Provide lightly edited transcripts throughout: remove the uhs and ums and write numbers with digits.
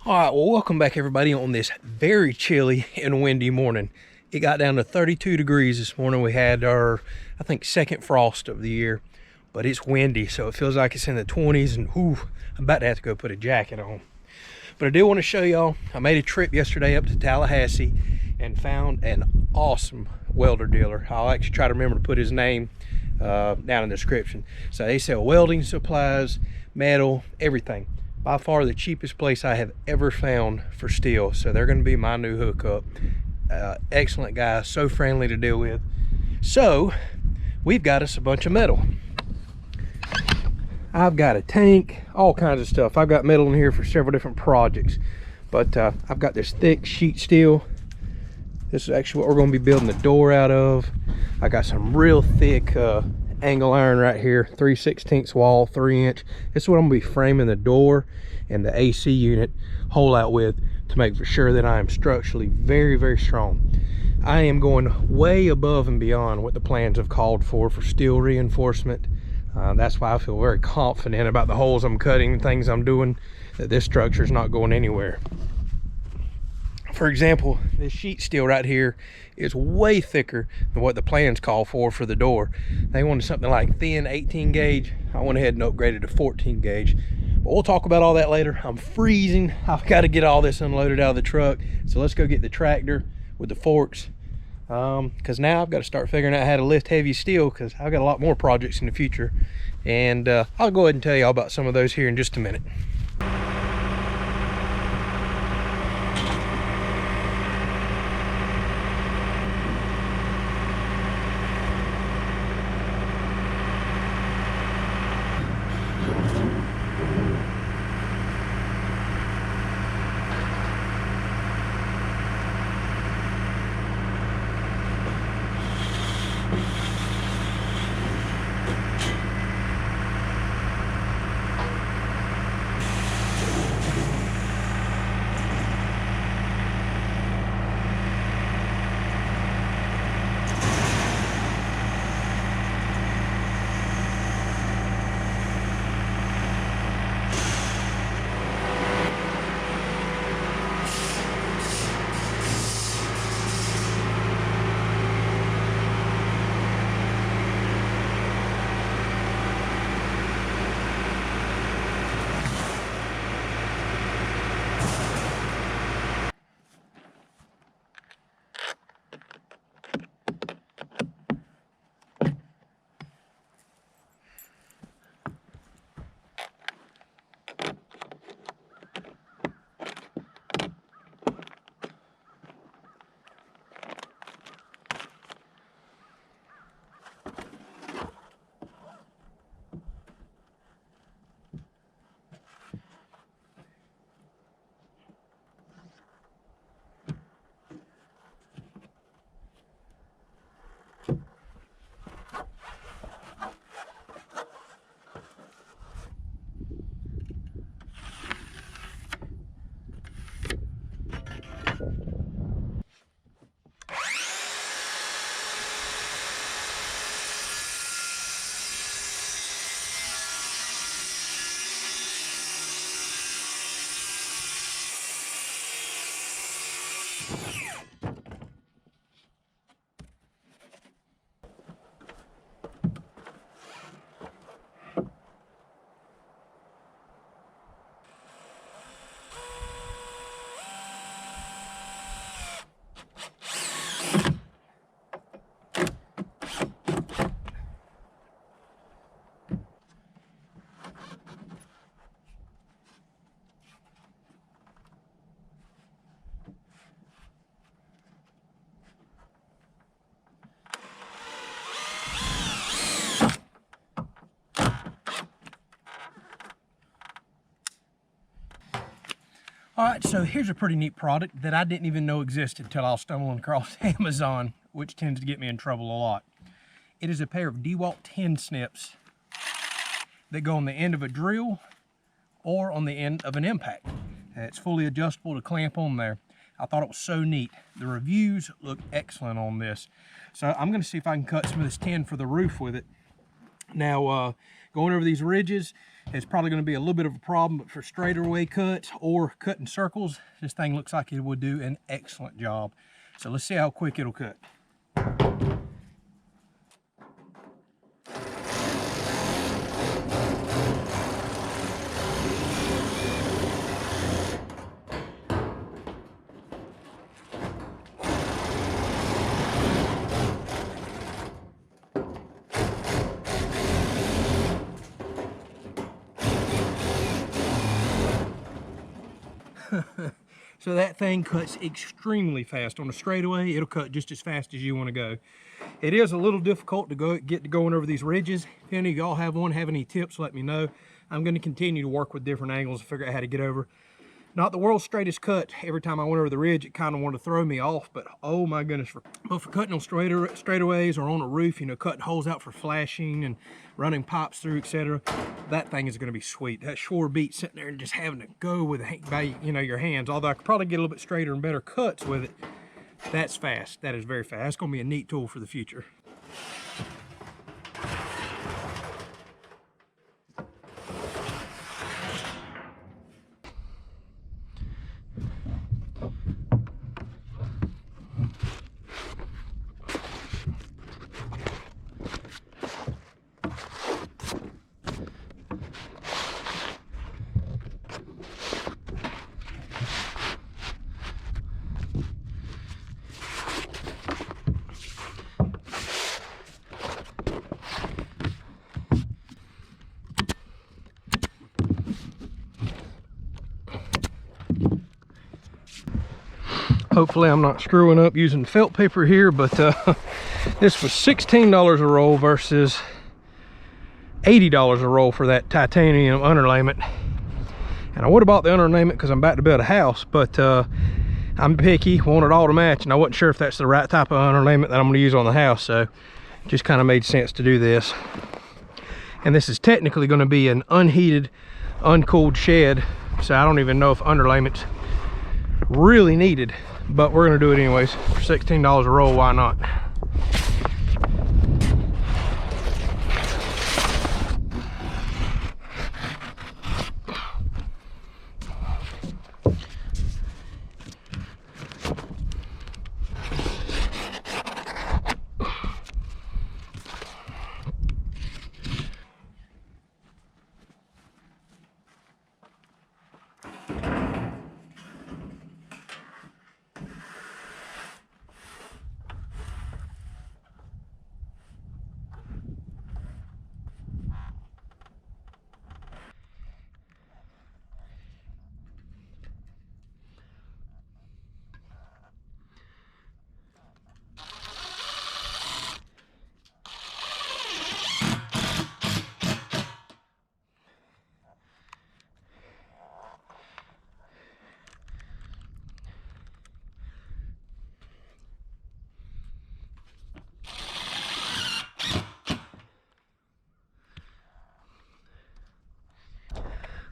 All right, well, welcome back everybody on this very chilly and windy morning. It got down to 32 degrees this morning. We had our, I think, second frost of the year, but it's windy, so it feels like it's in the 20s, and I'm about to have to go put a jacket on. But I do want to show y'all, I made a trip yesterday up to Tallahassee and found an awesome welder dealer. I'll actually try to remember to put his name down in the description. So they sell welding supplies, metal, everything. By far the cheapest place I have ever found for steel. So they're going to be my new hookup. Excellent guy, so friendly to deal with. So we've got us a bunch of metal. I've got a tank, all kinds of stuff. I've got metal in here for several different projects, but I've got this thick sheet steel. This is actually what we're going to be building the door out of. I got some real thick angle iron right here, 3/16 wall, 3-inch. This is what I'm going to be framing the door and the AC unit hole out with, to make for sure that I am structurally very, very strong. I am going way above and beyond what the plans have called for steel reinforcement. That's why I feel very confident about the holes I'm cutting and things I'm doing, that this structure is not going anywhere. For example, this sheet steel right here is way thicker than what the plans call for the door. They wanted something like thin 18 gauge. I went ahead and upgraded to 14 gauge. But we'll talk about all that later. I'm freezing. I've got to get all this unloaded out of the truck. So let's go get the tractor with the forks. Because now I've got to start figuring out how to lift heavy steel, because I've got a lot more projects in the future. And I'll go ahead and tell you all about some of those here in just a minute. All right, so here's a pretty neat product that I didn't even know existed until I was stumbling across Amazon, which tends to get me in trouble a lot. It is a pair of DeWalt 10 snips that go on the end of a drill or on the end of an impact. It's fully adjustable to clamp on there. I thought it was so neat. The reviews look excellent on this. So I'm gonna see if I can cut some of this tin for the roof with it. Now, going over these ridges, It's probably going to be a little bit of a problem, but for straightaway cuts or cutting circles, this thing looks like it would do an excellent job. So let's see how quick it'll cut. So that thing cuts extremely fast. On a straightaway, it'll cut just as fast as you want to go. It is a little difficult to get to going over these ridges. If any of y'all have any tips, let me know. I'm going to continue to work with different angles to figure out how to get over. Not the world's straightest cut. Every time I went over the ridge, it kind of wanted to throw me off, but oh my goodness. But for cutting on straightaways or on a roof, you know, cutting holes out for flashing and running pipes through, etc., that thing is going to be sweet. That shore beat sitting there and just having to go with, you know, your hands. Although I could probably get a little bit straighter and better cuts with it. That's fast. That is very fast. That's going to be a neat tool for the future. Hopefully I'm not screwing up using felt paper here, but this was $16 a roll versus $80 a roll for that titanium underlayment. And I would have bought the underlayment because I'm about to build a house, but I'm picky, want it all to match, and I wasn't sure if that's the right type of underlayment that I'm going to use on the house, so it just kind of made sense to do this. And this is technically going to be an unheated, uncooled shed, so I don't even know if underlayment's really needed, but we're going to do it anyways. For $16 a roll, why not?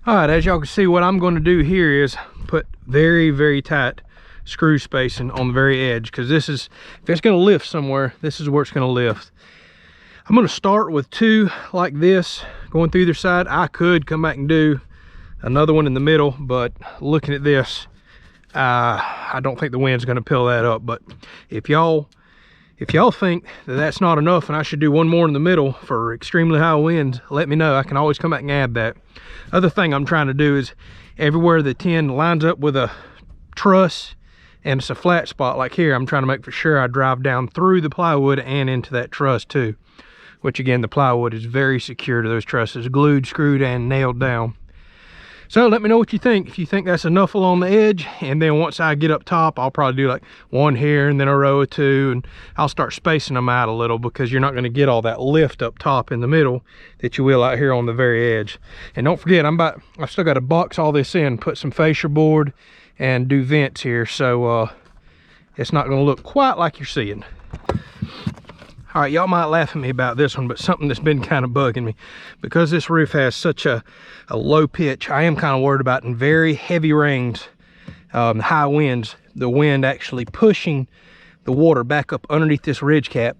All right, as y'all can see, what I'm going to do here is put very, very tight screw spacing on the very edge, because this is, if it's going to lift somewhere, this is where it's going to lift. I'm going to start with two like this going through either side. I could come back and do another one in the middle, but looking at this, I don't think the wind's going to pill that up. But if y'all think that that's not enough and I should do one more in the middle for extremely high winds, let me know. I can always come back and add that. Other thing I'm trying to do is everywhere the tin lines up with a truss and it's a flat spot like here, I'm trying to make for sure I drive down through the plywood and into that truss too, which again, the plywood is very secure to those trusses, glued, screwed, and nailed down. So let me know what you think. If you think that's enough along the edge, and then once I get up top, I'll probably do like one here and then a row of two, and I'll start spacing them out a little, because you're not going to get all that lift up top in the middle that you will out here on the very edge. And don't forget, I've still got to box all this in, put some fascia board and do vents here, so it's not going to look quite like you're seeing. All right, y'all might laugh at me about this one, but something that's been kind of bugging me, because this roof has such a low pitch, I am kind of worried about in very heavy rains, high winds, the wind actually pushing the water back up underneath this ridge cap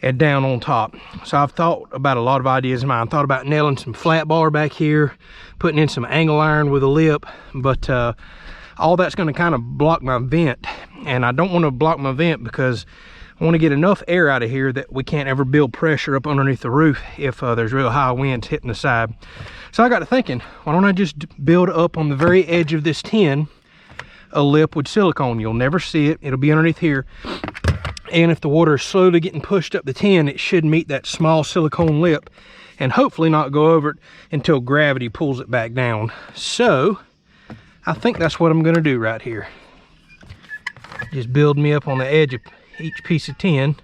and down on top. So I've thought about a lot of ideas in mind. Thought about nailing some flat bar back here, putting in some angle iron with a lip, but all that's going to kind of block my vent, and I don't want to block my vent because I want to get enough air out of here that we can't ever build pressure up underneath the roof if there's real high winds hitting the side. So I got to thinking, why don't I just build up on the very edge of this tin a lip with silicone. You'll never see it. It'll be underneath here. And if the water is slowly getting pushed up the tin, it should meet that small silicone lip and hopefully not go over it until gravity pulls it back down. So I think that's what I'm going to do right here. Just build me up on the edge of each piece of tin.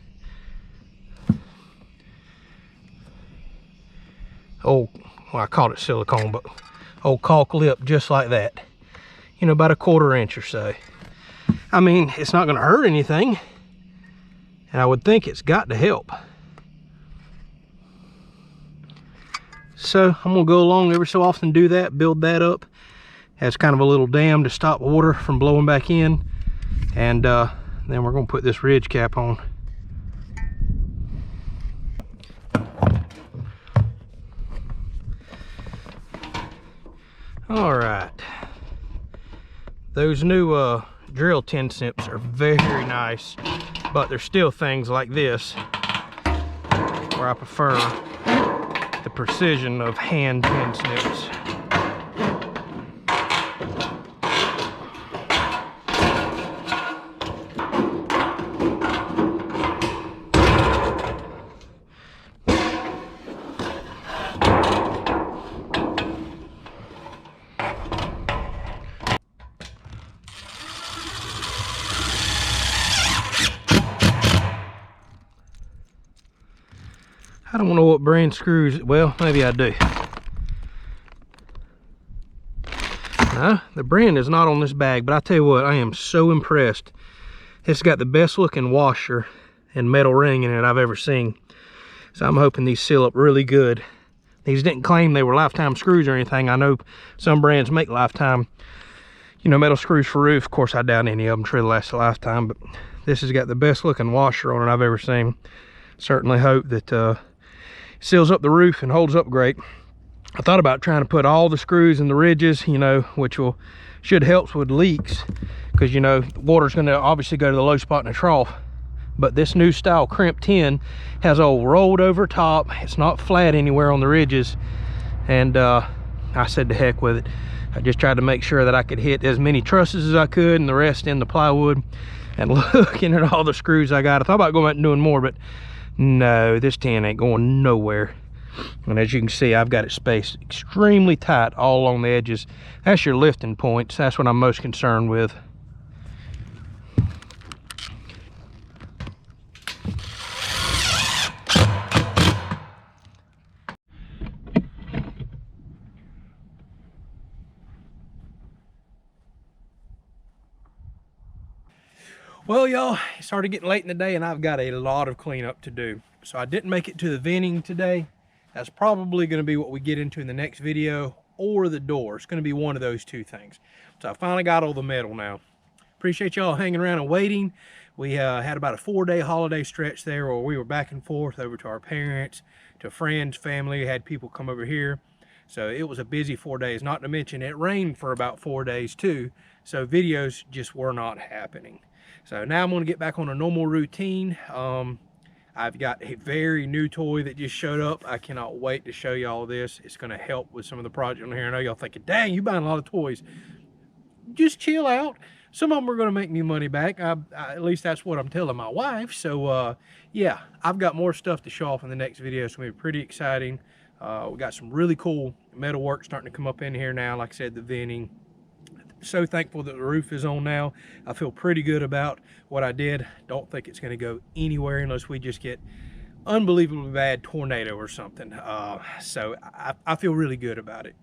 Oh, well, I called it silicone, but old caulk lip just like that. You know, about a 1/4 inch or so. I mean, it's not going to hurt anything, and I would think it's got to help. So I'm going to go along every so often, do that, build that up as kind of a little dam to stop water from blowing back in, and then we're going to put this ridge cap on. All right, those new drill tin snips are very nice, but there's still things like this where I prefer the precision of hand tin snips. I don't know what brand screws, well, maybe I do. No, the brand is not on this bag, but I tell you what, I am so impressed. It's got the best looking washer and metal ring in it I've ever seen. So I'm hoping these seal up really good. These didn't claim they were lifetime screws or anything. I know some brands make lifetime, you know, metal screws for roof. Of course, I doubt any of them truly last a lifetime, but this has got the best looking washer on it I've ever seen. Certainly hope that seals up the roof and holds up great. I thought about trying to put all the screws in the ridges, you know, which should help with leaks, because, you know, water's going to obviously go to the low spot in the trough. But this new style crimp tin has all rolled over top. It's not flat anywhere on the ridges, and I said to heck with it. I just tried to make sure that I could hit as many trusses as I could and the rest in the plywood. And looking at all the screws I got, I thought about going out and doing more, but no, this tin ain't going nowhere. And as you can see, I've got it spaced extremely tight all along the edges. That's your lifting points. That's what I'm most concerned with. Well, y'all, it started getting late in the day and I've got a lot of cleanup to do. So I didn't make it to the venting today. That's probably going to be what we get into in the next video, or the door. It's going to be one of those two things. So I finally got all the metal now. Appreciate y'all hanging around and waiting. We had about a 4-day holiday stretch there where we were back and forth over to our parents, to friends, family. We had people come over here. So it was a busy 4 days, not to mention it rained for about 4 days too. So videos just were not happening. So now I'm going to get back on a normal routine. I've got a very new toy that just showed up. I cannot wait to show you all this. It's going to help with some of the projects on here. I know y'all thinking, dang, you buying a lot of toys. Just chill out. Some of them are going to make me money back. At least that's what I'm telling my wife. So yeah, I've got more stuff to show off in the next video. It's going to be pretty exciting. We got some really cool metal work starting to come up in here now. Like I said, the venting. So thankful that the roof is on now. I feel pretty good about what I did. Don't think it's going to go anywhere unless we just get unbelievably bad tornado or something. So I feel really good about it.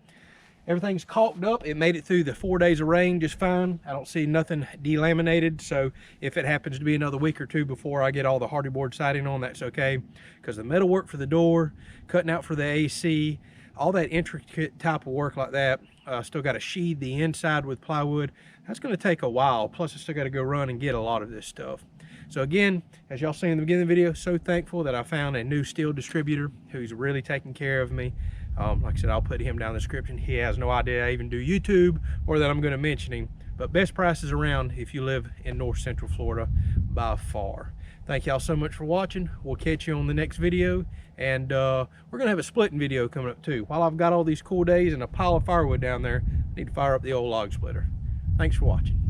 Everything's caulked up. It made it through the 4 days of rain just fine. I don't see nothing delaminated. So if it happens to be another week or two before I get all the hardy board siding on, that's okay. Because the metal work for the door, cutting out for the AC, all that intricate type of work like that, still got to sheathe the inside with plywood. That's going to take a while. Plus I still got to go run and get a lot of this stuff. So again, as y'all seen in the beginning of the video, so thankful that I found a new steel distributor who's really taking care of me. Like I said, I'll put him down in the description. He has no idea I even do YouTube or that I'm going to mention him. But best prices around if you live in North Central Florida by far. Thank y'all so much for watching. We'll catch you on the next video. And we're going to have a splitting video coming up too. While I've got all these cool days and a pile of firewood down there, I need to fire up the old log splitter. Thanks for watching.